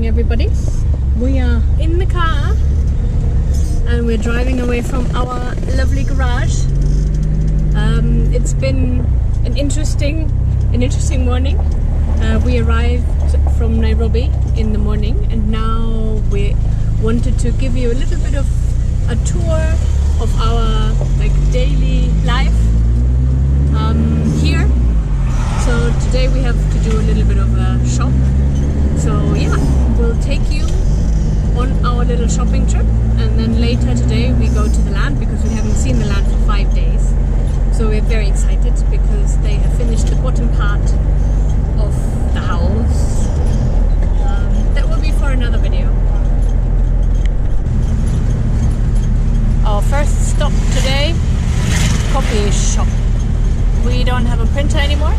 everybody. We are in the car and we're driving away from our lovely garage. It's been an interesting morning. We arrived from Nairobi in the morning and now we wanted to give you a little bit of a tour of our daily life here. So today we have to do a little bit of a shop. So yeah, we'll take you on our little shopping trip, and then later today we go to the land because we haven't seen the land for 5 days. So we're very excited because they have finished the bottom part of the house. That will be for another video. Our first stop today, copy shop. We don't have a printer anymore,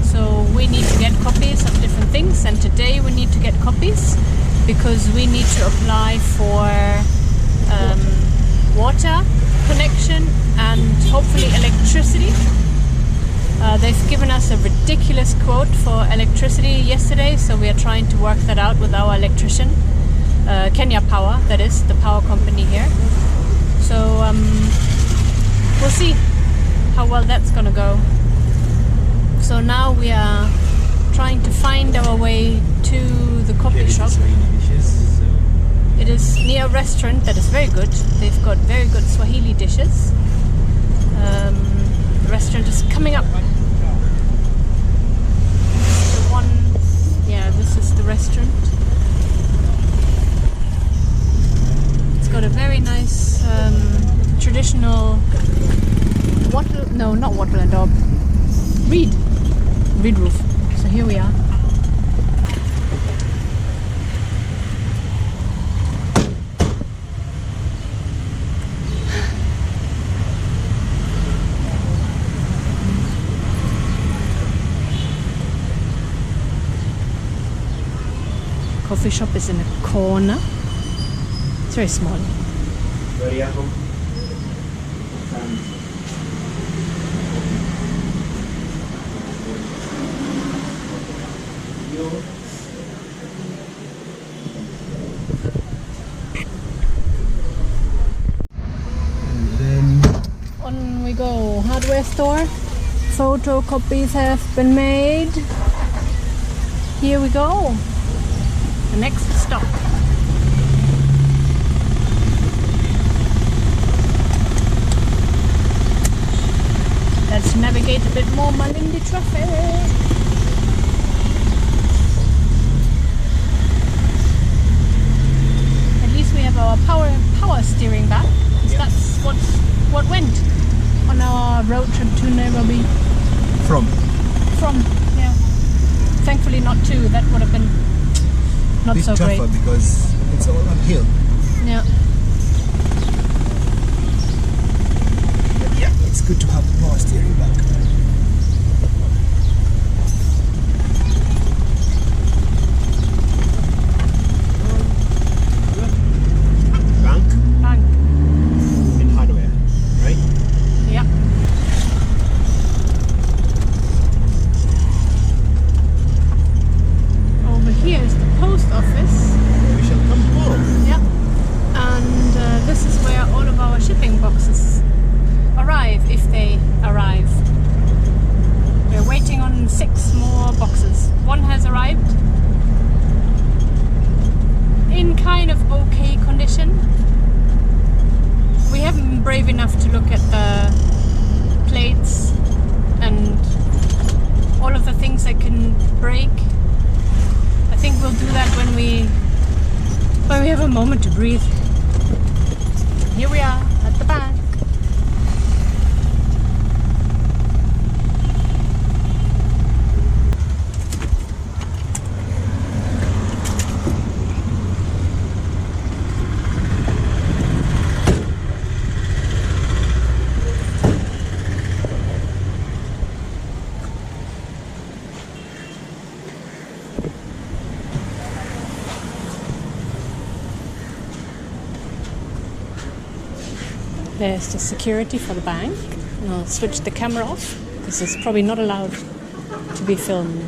so we need to get copies of different things, and today we need to get copies because we need to apply for water connection and hopefully electricity. They've given us a ridiculous quote for electricity yesterday, so we are trying to work that out with our electrician. Kenya Power, that is, the power company here. So we'll see how well that's gonna go. So now we are trying to find our way to the coffee shop. It is near a restaurant that is very good. They've got very good Swahili dishes. The restaurant is coming up. This is the restaurant. It's got a very nice traditional reed roof. So here we are. Coffee shop is in a corner. It's very small. And then on we go. Hardware store. Photocopies have been made. Here we go. The next stop. Let's navigate a bit more Malindi traffic. At least we have our power steering back. Yep. That's what went on our road trip to Nairobi. From, yeah. Thankfully not to. That would have been not so great. Tougher because it's all uphill. Yeah. But yeah, it's good to have the power steering back. Bank. And hardware, right? Yeah. Over here is the post office. We shall come home. Yeah. And this is where all of our shipping boxes arrive, if they arrive. We're waiting on 6 more boxes. One has arrived in kind of okay condition. We haven't been brave enough to look at the plates and all of the things that can break. I think we'll do that when we have a moment to breathe. Here we are at the bank. There's the security for the bank. And I'll switch the camera off because it's probably not allowed to be filmed.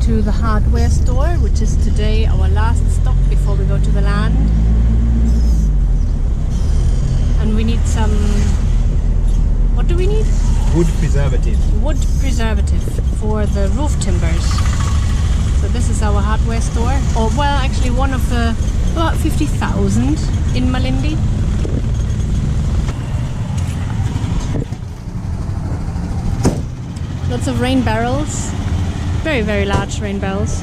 to the hardware store, which is today our last stop before we go to the land. And we need some... What do we need? Wood preservative. Wood preservative for the roof timbers. So this is our hardware store. Or well, actually one of the about 50,000 in Malindi. Lots of rain barrels. Very, very large rain barrels.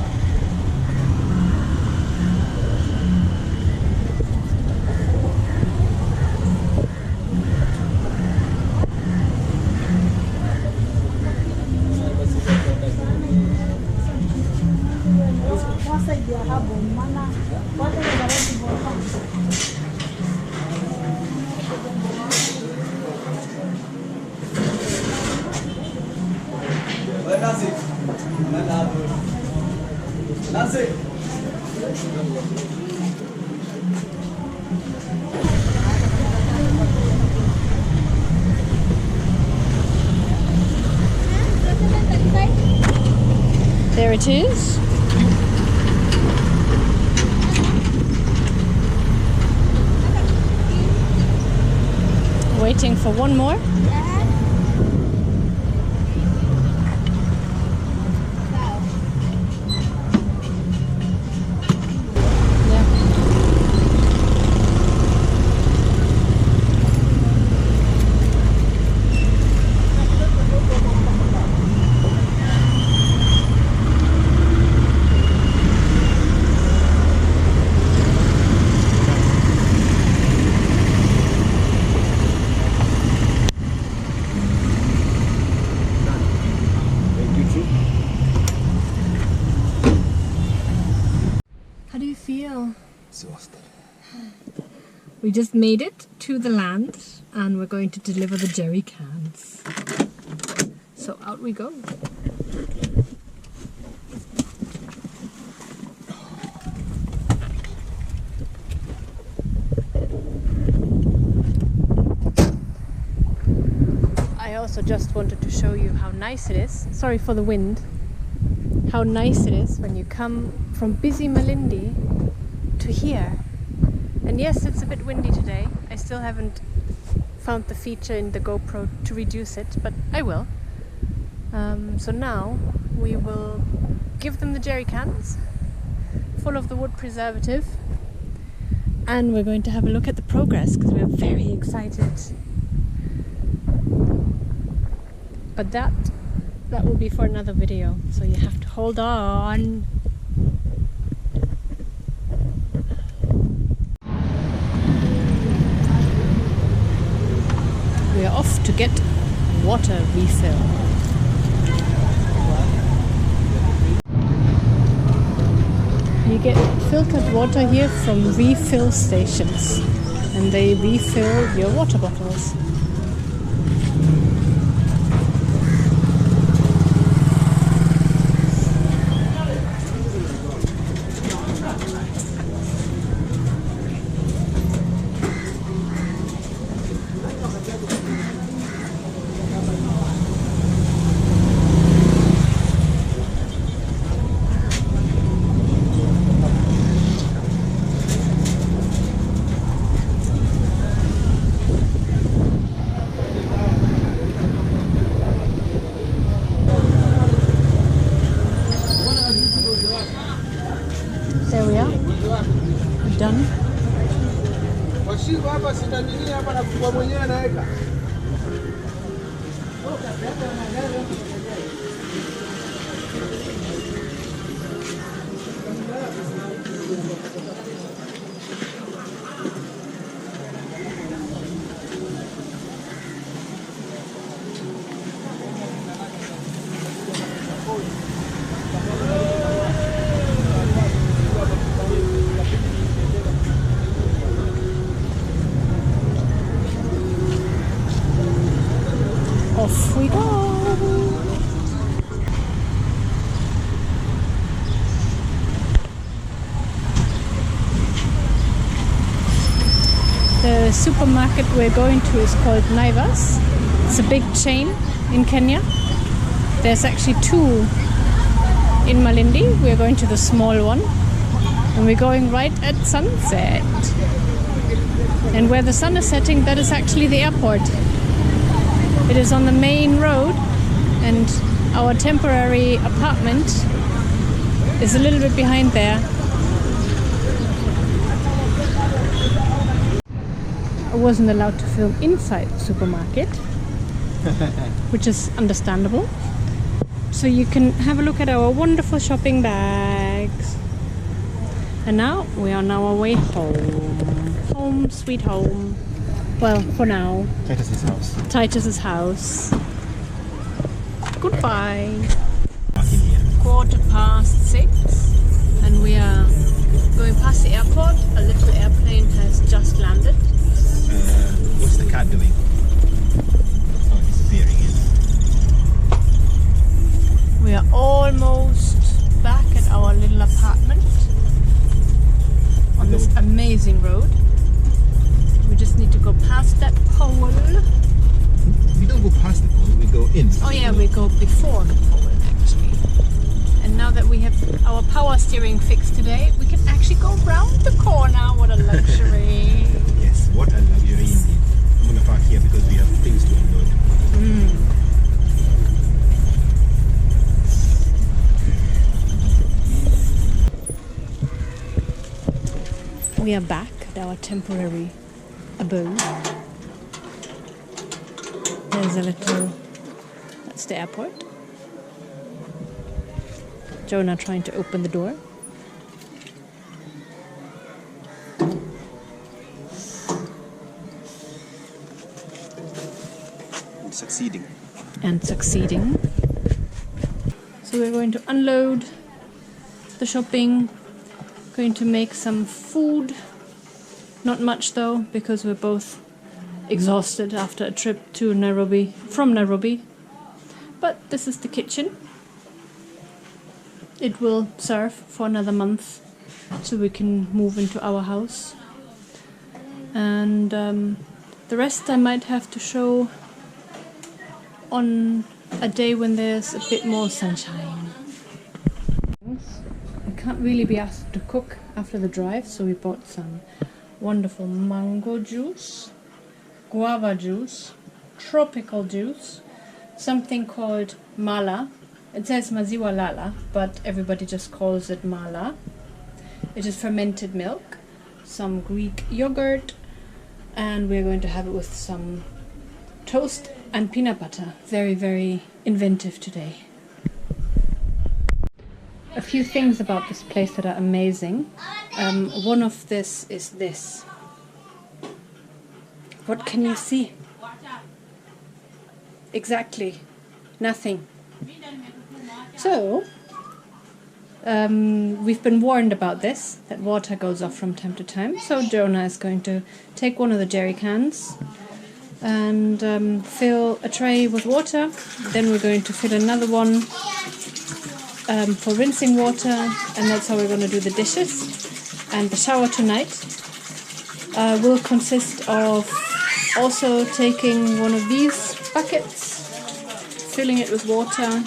There it is. Waiting for one more. How do you feel? Exhausted. We just made it to the land and we're going to deliver the jerry cans. So out we go. I also just wanted to show you how nice it is. Sorry for the wind. How nice it is when you come from busy Malindi to here. And yes, it's a bit windy today. I still haven't found the feature in the GoPro to reduce it, but I will. So now we will give them the jerry cans full of the wood preservative, and we're going to have a look at the progress because we're very excited. But that will be for another video, so you have to hold on. We are off to get water refill. You get filtered water here from refill stations, and they refill your water bottles. There we are. We're done. Off we go. The supermarket we're going to is called Naivas. It's a big chain in Kenya. There's actually two in Malindi. We're going to the small one. And we're going right at sunset. And where the sun is setting, that is actually the airport. It is on the main road, and our temporary apartment is a little bit behind there. I wasn't allowed to film inside the supermarket, which is understandable. So you can have a look at our wonderful shopping bags. And now we are on our way home. Home, sweet home. Well, for now. Titus's house. Titus's house. Goodbye. 6:15, and we are going past the airport. A little airplane has just landed. What's the cat doing? Oh, disappearing. We are almost back at our little apartment on this amazing road. We just need to go past that pole. We don't go past the pole, we go in. Oh yeah, we go before the pole actually. And now that we have our power steering fixed today, we can actually go round the corner. What a luxury. Yes, what a luxury indeed. I'm going to park here because we have things to unload. We are back at our temporary abode. There's a little... That's the airport. Jonah trying to open the door. Succeeding. And succeeding. So we're going to unload the shopping. Going to make some food. Not much though, because we're both exhausted after a trip to Nairobi, from Nairobi. But this is the kitchen. It will serve for another month, so we can move into our house. And the rest I might have to show on a day when there's a bit more sunshine. I can't really be asked to cook after the drive, so we bought some wonderful mango juice, guava juice, tropical juice, something called mala. It says maziwa lala, but everybody just calls it mala. It is fermented milk, some Greek yogurt, and we're going to have it with some toast and peanut butter. Very, very inventive today. A few things about this place that are amazing. One of this is this. What can you see? Exactly. Nothing. So, we've been warned about this, that water goes off from time to time. So Jonah is going to take one of the jerry cans and fill a tray with water. Then we're going to fill another one for rinsing water, and that's how we're going to do the dishes. And the shower tonight will consist of also taking one of these buckets, filling it with water,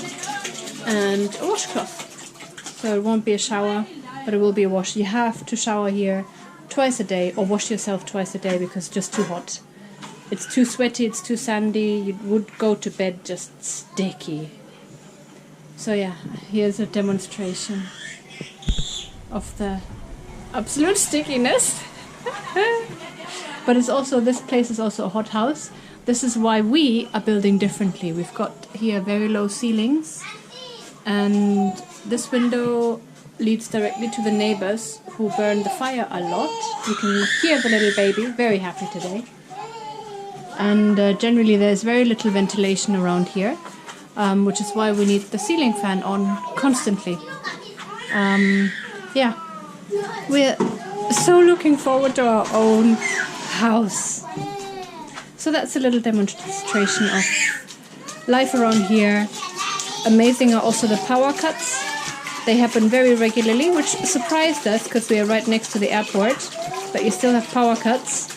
and a washcloth. So it won't be a shower, but it will be a wash. You have to shower here twice a day, or wash yourself twice a day, because it's just too hot. It's too sweaty, it's too sandy, you would go to bed just sticky. So yeah, here's a demonstration of the absolute stickiness. But it's also, this place is also a hot house. This is why we are building differently. We've got here very low ceilings, and this window leads directly to the neighbors who burn the fire a lot. You can hear the little baby, very happy today. And generally there's very little ventilation around here, which is why we need the ceiling fan on constantly. Yeah, we're so looking forward to our own house. So that's a little demonstration of life around here. Amazing are also the power cuts. They happen very regularly, which surprised us because we are right next to the airport, but you still have power cuts.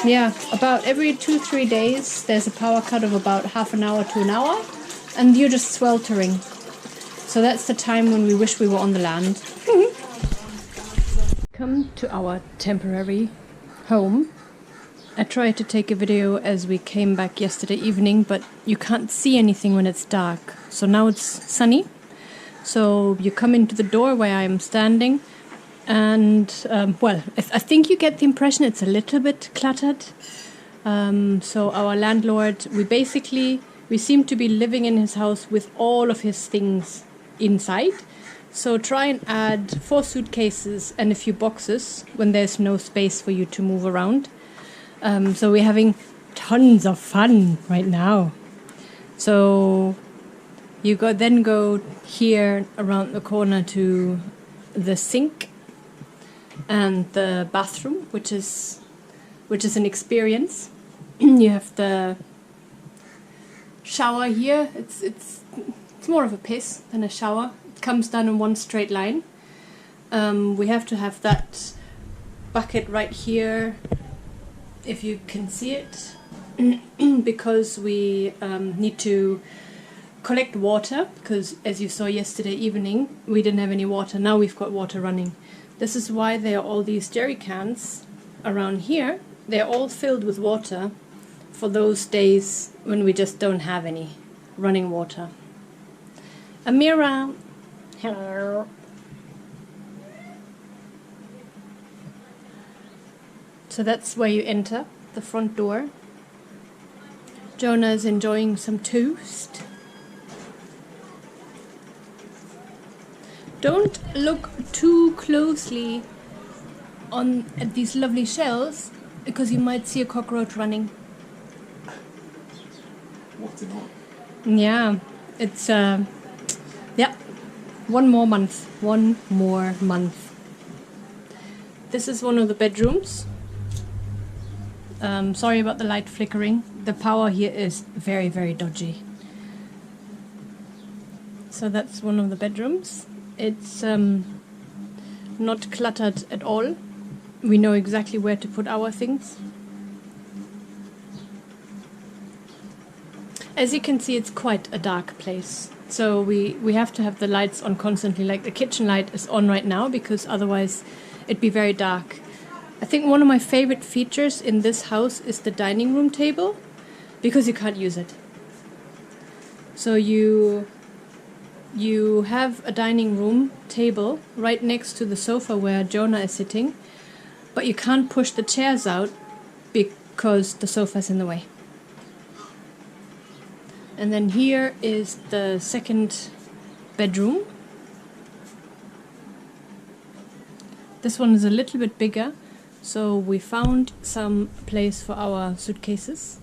Yeah, about every 2-3 days there's a power cut of about half an hour to an hour, and you're just sweltering. So that's the time when we wish we were on the land. Come to our temporary home. I tried to take a video as we came back yesterday evening, but you can't see anything when it's dark. So now it's sunny. So you come into the door where I am standing, and well, I think you get the impression it's a little bit cluttered. So our landlord, we seem to be living in his house with all of his things inside. So try and add 4 suitcases and a few boxes when there's no space for you to move around. So we're having tons of fun right now. So you then go here around the corner to the sink and the bathroom, which is an experience. You have the shower here. It's more of a piss than a shower. It comes down in one straight line. We have to have that bucket right here, if you can see it, because we need to collect water, because as you saw yesterday evening we didn't have any water. Now we've got water running. This is why there are all these jerry cans around here. They're all filled with water for those days when we just don't have any running water. Amira, hello. So that's where you enter, the front door. Jonah is enjoying some toast. Don't look too closely at these lovely shells, because you might see a cockroach running. What's it on? Yeah, it's yeah, one more month. This is one of the bedrooms. Sorry about the light flickering. The power here is very, very dodgy. So that's one of the bedrooms. It's not cluttered at all. We know exactly where to put our things. As you can see, it's quite a dark place. So we have to have the lights on constantly. Like the kitchen light is on right now, because otherwise it'd be very dark. I think one of my favorite features in this house is the dining room table, because you can't use it. So you have a dining room table right next to the sofa where Jonah is sitting, but you can't push the chairs out because the sofa's in the way. And then here is the second bedroom. This one is a little bit bigger, so we found some place for our suitcases.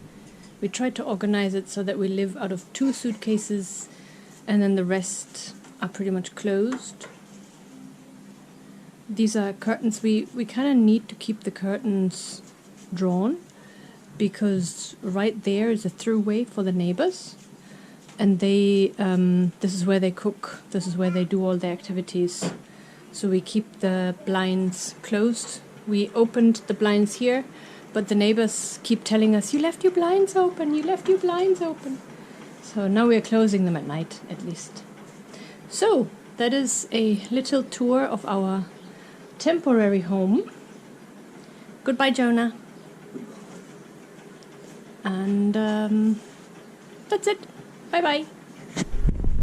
We tried to organize it so that we live out of 2 suitcases, and then the rest are pretty much closed. These are curtains. We kind of need to keep the curtains drawn, because right there is a throughway for the neighbors, and they this is where they cook, this is where they do all their activities. So we keep the blinds closed. We opened the blinds here, but the neighbors keep telling us, you left your blinds open, you left your blinds open. So now we're closing them at night, at least. So that is a little tour of our temporary home. Goodbye, Jonah. And that's it. Bye bye.